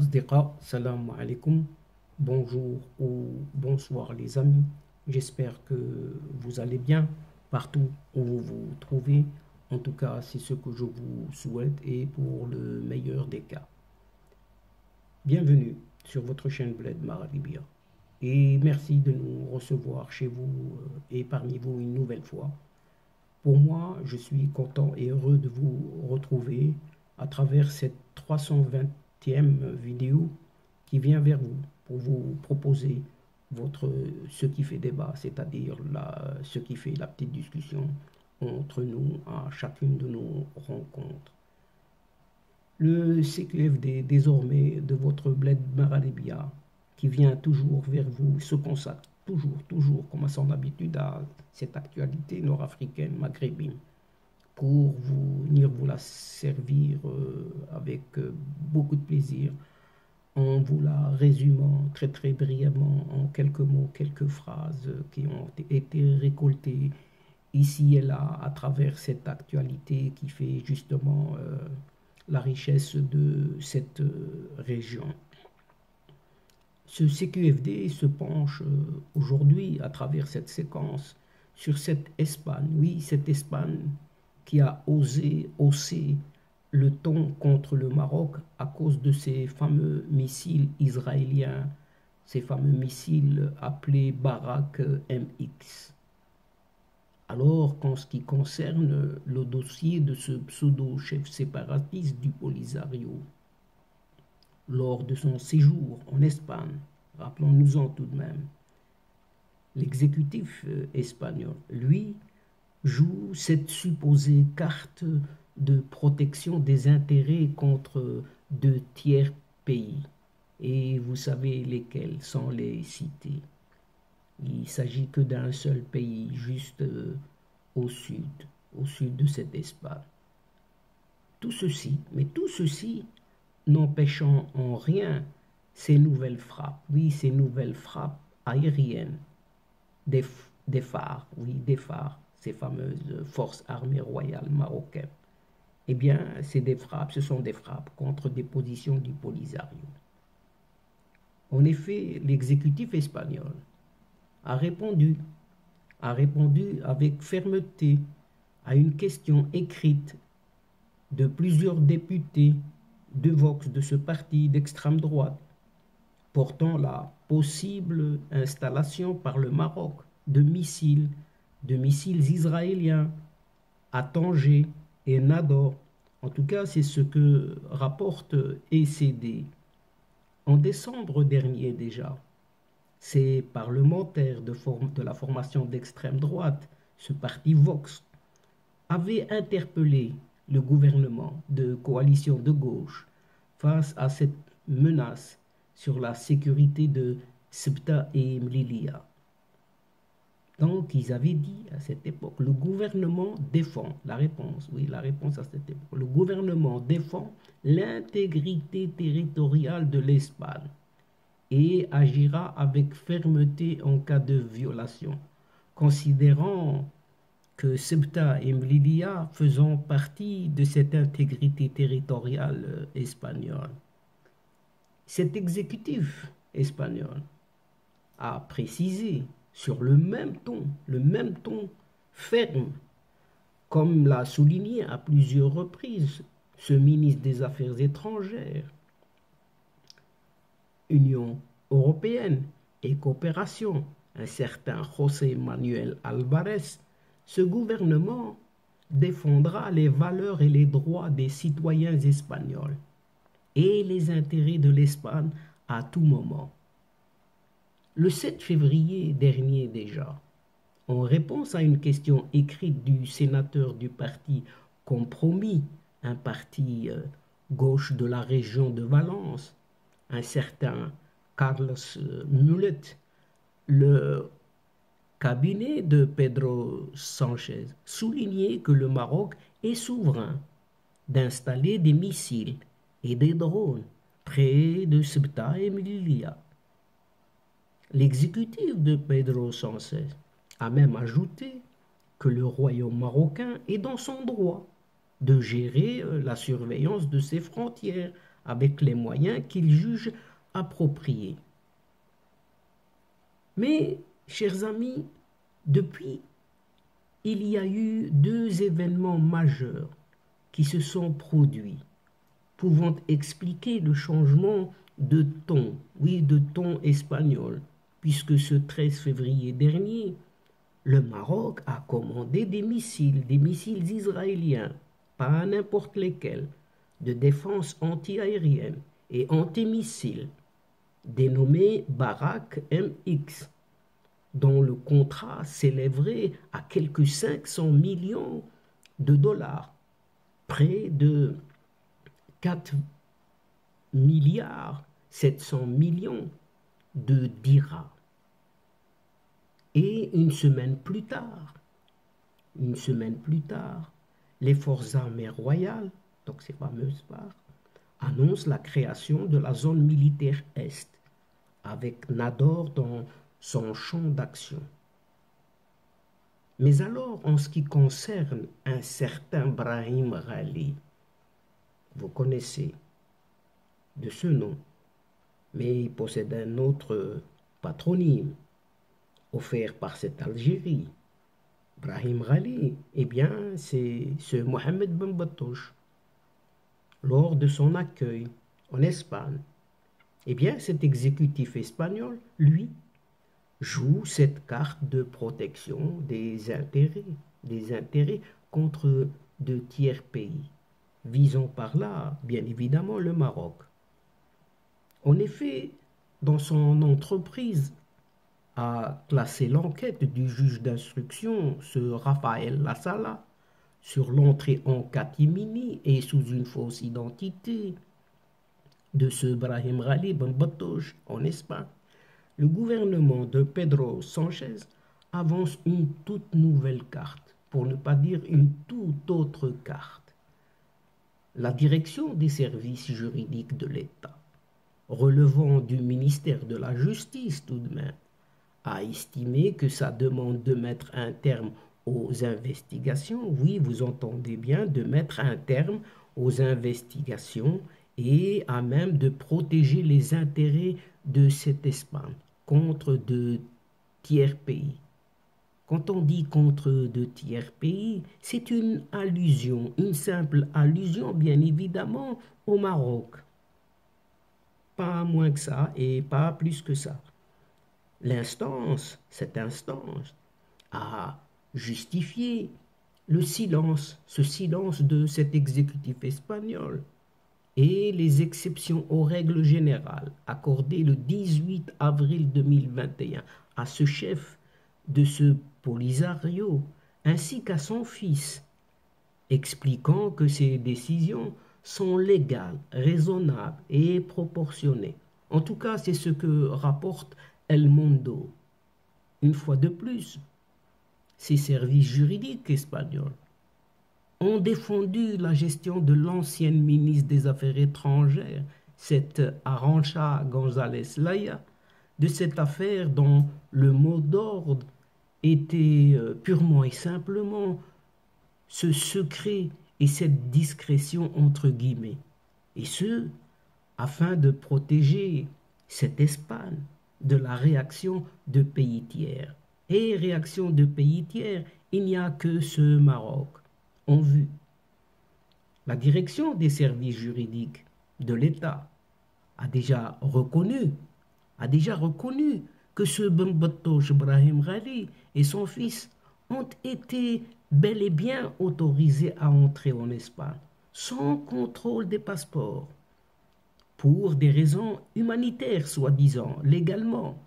Asdiqa, salam alaikum, bonjour ou bonsoir les amis. J'espère que vous allez bien partout où vous vous trouvez. En tout cas, c'est ce que je vous souhaite et pour le meilleur des cas. Bienvenue sur votre chaîne Bled Magharibiya et merci de nous recevoir chez vous et parmi vous une nouvelle fois. Pour moi, je suis content et heureux de vous retrouver à travers cette 320e vidéo qui vient vers vous pour vous proposer ce qui fait débat, c'est-à-dire ce qui fait la petite discussion entre nous à chacune de nos rencontres. Le CQFD, désormais de votre Bled Magharibiya, qui vient toujours vers vous, se consacre toujours, comme à son habitude, à cette actualité nord-africaine, maghrébine, pour venir vous la servir avec beaucoup de plaisir, en vous la résumant très brièvement en quelques mots, quelques phrases qui ont été récoltées ici et là à travers cette actualité qui fait justement la richesse de cette région. Ce CQFD se penche aujourd'hui à travers cette séquence sur cette Espagne, oui, cette Espagne qui a osé hausser le ton contre le Maroc à cause de ces fameux missiles israéliens, ces fameux missiles appelés Barak MX. Alors qu'en ce qui concerne le dossier de ce pseudo-chef séparatiste du Polisario, lors de son séjour en Espagne, rappelons-nous-en tout de même, l'exécutif espagnol, lui, joue cette supposée carte de protection des intérêts contre de tiers pays. Et vous savez lesquels, sans les citer. Il ne s'agit que d'un seul pays, juste au sud de cet Espagne. Tout ceci n'empêchant en rien ces nouvelles frappes, oui, ces nouvelles frappes aériennes des phares, ces fameuses forces armées royales marocaines. Eh bien, ce sont des frappes contre des positions du Polisario. En effet, l'exécutif espagnol a répondu avec fermeté à une question écrite de plusieurs députés de Vox, de ce parti d'extrême droite, portant la possible installation par le Maroc de missiles israéliens à Tanger et Nador. En tout cas, c'est ce que rapporte ECD. En décembre dernier déjà, ces parlementaires de la formation d'extrême droite, ce parti Vox, avaient interpellé le gouvernement de coalition de gauche face à cette menace sur la sécurité de Ceuta et Melilla. Donc, ils avaient dit à cette époque, le gouvernement défend, la réponse à cette époque, le gouvernement défend l'intégrité territoriale de l'Espagne et agira avec fermeté en cas de violation, considérant que Ceuta et Melilla faisant partie de cette intégrité territoriale espagnole. Cet exécutif espagnol a précisé sur le même ton ferme, comme l'a souligné à plusieurs reprises ce ministre des Affaires étrangères, Union européenne et coopération, un certain José Manuel Alvarez, ce gouvernement défendra les valeurs et les droits des citoyens espagnols et les intérêts de l'Espagne à tout moment. Le 7 février dernier déjà, en réponse à une question écrite du sénateur du parti Compromis, un parti gauche de la région de Valence, un certain Carlos Mulet, le cabinet de Pedro Sánchez soulignait que le Maroc est souverain d'installer des missiles et des drones près de Ceuta et Melilla. L'exécutif de Pedro Sánchez a même ajouté que le royaume marocain est dans son droit de gérer la surveillance de ses frontières avec les moyens qu'ils jugent appropriés. Mais, chers amis, depuis, il y a eu deux événements majeurs qui se sont produits, pouvant expliquer le changement de ton, oui, de ton espagnol, puisque ce 13 février dernier, le Maroc a commandé des missiles israéliens, pas n'importe lesquels, de défense antiaérienne et antimissiles, dénommés Barak MX, dont le contrat s'élèverait à quelques 500 millions de dollars, près de 4 milliards 700 millions de dirhams. Et une semaine plus tard, les forces armées royales, donc ces fameuses FARC, annoncent la création de la zone militaire Est, avec Nador dans son champ d'action. Mais alors, en ce qui concerne un certain Brahim Ghali, vous connaissez de ce nom, mais il possède un autre patronyme offert par cette Algérie. Brahim Ghali, eh bien, c'est ce Mohamed Ben Batouche. Lors de son accueil en Espagne, eh bien, cet exécutif espagnol, lui, joue cette carte de protection des intérêts contre de tiers pays, visant par là, bien évidemment, le Maroc. En effet, dans son entreprise, a classé l'enquête du juge d'instruction, ce Raphaël Lassala, sur l'entrée en catimini et sous une fausse identité de ce Brahim Ghali Ben Batouche en Espagne. Le gouvernement de Pedro Sánchez avance une toute nouvelle carte, pour ne pas dire une toute autre carte. La direction des services juridiques de l'État, relevant du ministère de la Justice tout de même, a estimé que sa demande de mettre un terme aux investigations, oui, vous entendez bien, de mettre un terme aux investigations et à même de protéger les intérêts de cette Espagne contre de tiers pays. Quand on dit contre de tiers pays, c'est une allusion, une simple allusion, bien évidemment, au Maroc. Pas moins que ça et pas plus que ça. Cette instance, a justifié ce silence de cet exécutif espagnol et les exceptions aux règles générales accordées le 18 avril 2021 à ce chef de ce Polisario ainsi qu'à son fils, expliquant que ces décisions sont légales, raisonnables et proportionnées. En tout cas, c'est ce que rapporte El Mundo. Une fois de plus, ces services juridiques espagnols ont défendu la gestion de l'ancienne ministre des Affaires étrangères, cette Arantxa González Laya, de cette affaire dont le mot d'ordre était purement et simplement ce secret et cette discrétion entre guillemets, et ce, afin de protéger cette Espagne de la réaction de pays tiers. Et réaction de pays tiers, il n'y a que ce Maroc en vue. La direction des services juridiques de l'État a déjà reconnu que ce Ben Batouche Brahim Ghali et son fils ont été bel et bien autorisés à entrer en Espagne sans contrôle des passeports, pour des raisons humanitaires soi-disant, légalement,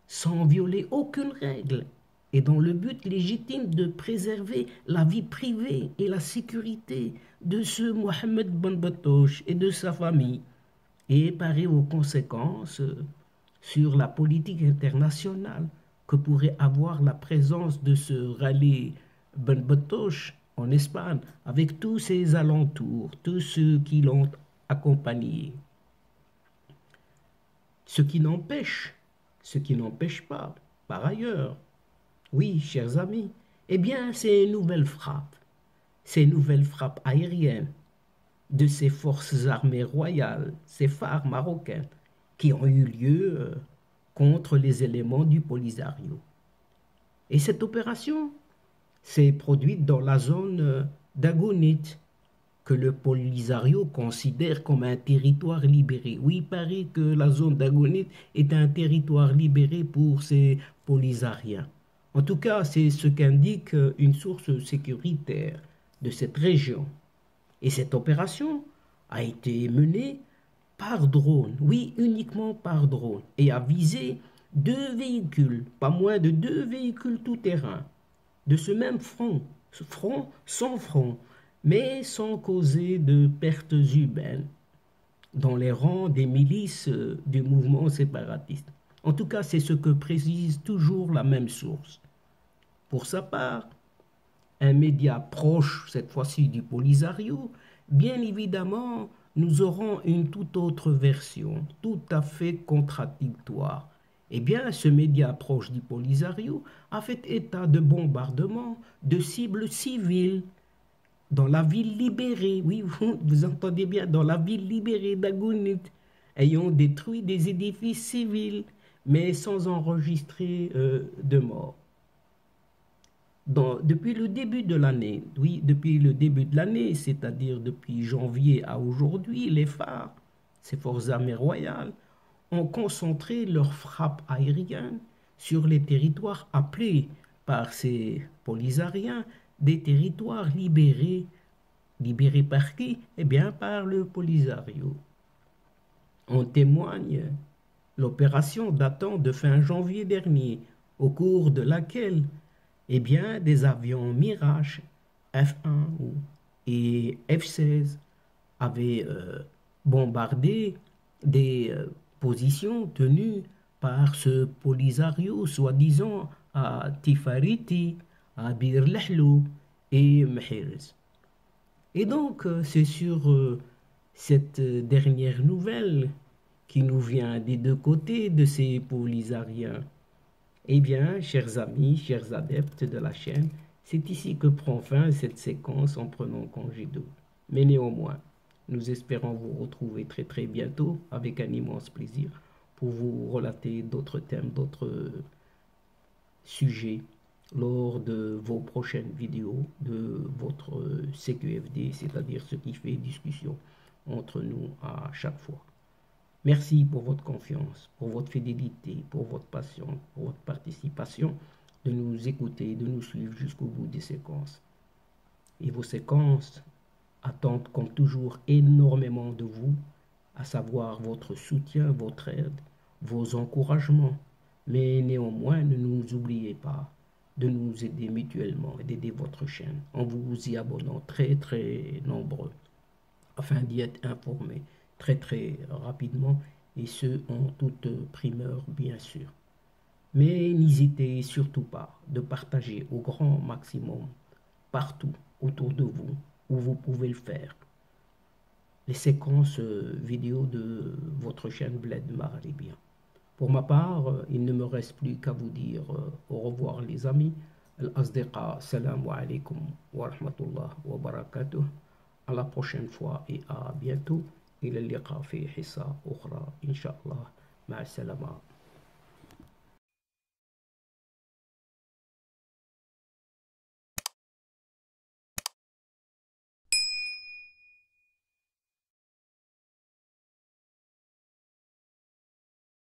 sans violer aucune règle et dans le but légitime de préserver la vie privée et la sécurité de ce Mohamed Ben Batouche et de sa famille, et parer aux conséquences sur la politique internationale que pourrait avoir la présence de ce Ghali Ben Batouche en Espagne, avec tous ses alentours, tous ceux qui l'ont accompagné. Ce qui n'empêche pas, par ailleurs, oui, chers amis, eh bien, ces nouvelles frappes aériennes de ces forces armées royales, ces phares marocains, qui ont eu lieu contre les éléments du Polisario. Et cette opération s'est produite dans la zone d'Agonite, que le Polisario considère comme un territoire libéré. Oui, il paraît que la zone d'Agonite est un territoire libéré pour ces Polisariens. En tout cas, c'est ce qu'indique une source sécuritaire de cette région. Et cette opération a été menée par drone, oui, uniquement par drone, et a visé 2 véhicules, pas moins de 2 véhicules tout-terrain, de ce même front, sans front, mais sans causer de pertes humaines dans les rangs des milices du mouvement séparatiste. En tout cas, c'est ce que précise toujours la même source. Pour sa part, un média proche, cette fois-ci du Polisario, bien évidemment, nous aurons une toute autre version, tout à fait contradictoire. Eh bien, ce média proche du Polisario a fait état de bombardements de cibles civiles dans la ville libérée, oui, vous entendez bien, dans la ville libérée d'Agounit, ayant détruit des édifices civils, mais sans enregistrer de morts. Depuis le début de l'année, oui, depuis le début de l'année, c'est-à-dire depuis janvier à aujourd'hui, les phares, ces forces armées royales, ont concentré leurs frappes aériennes sur les territoires appelés par ces Polisariens des territoires libérés. Libérés par qui? Eh bien, par le Polisario. En témoigne l'opération datant de fin janvier dernier, au cours de laquelle eh bien, des avions Mirage F1 et F-16 avaient bombardé des positions tenues par ce Polisario, soi-disant à Tifariti, à Bir Lahlou et Mhirs. Et donc, c'est sur cette dernière nouvelle qui nous vient des deux côtés de ces Polisariens. Eh bien, chers amis, chers adeptes de la chaîne, c'est ici que prend fin cette séquence en prenant congé d'eux. Mais néanmoins, nous espérons vous retrouver très très bientôt avec un immense plaisir pour vous relater d'autres thèmes, d'autres sujets lors de vos prochaines vidéos de votre CQFD, c'est-à-dire ce qui fait discussion entre nous à chaque fois. Merci pour votre confiance, pour votre fidélité, pour votre patience, pour votre participation, de nous écouter, de nous suivre jusqu'au bout des séquences. Et vos séquences attendent comme toujours énormément de vous, à savoir votre soutien, votre aide, vos encouragements. Mais néanmoins, ne nous oubliez pas de nous aider mutuellement et d'aider votre chaîne en vous y abonnant très très nombreux afin d'y être informé très très rapidement et ce en toute primeur bien sûr. Mais n'hésitez surtout pas de partager au grand maximum partout autour de vous où vous pouvez le faire les séquences vidéo de votre chaîne Bled Maghrébien. Pour ma part, il ne me reste plus qu'à vous dire au revoir les amis. Al-Asdiqa, salam alaikum wa rahmatullah wa barakatuh. À la prochaine fois et à bientôt. إلى اللقاء في حصة أخرى إن شاء الله مع السلامة.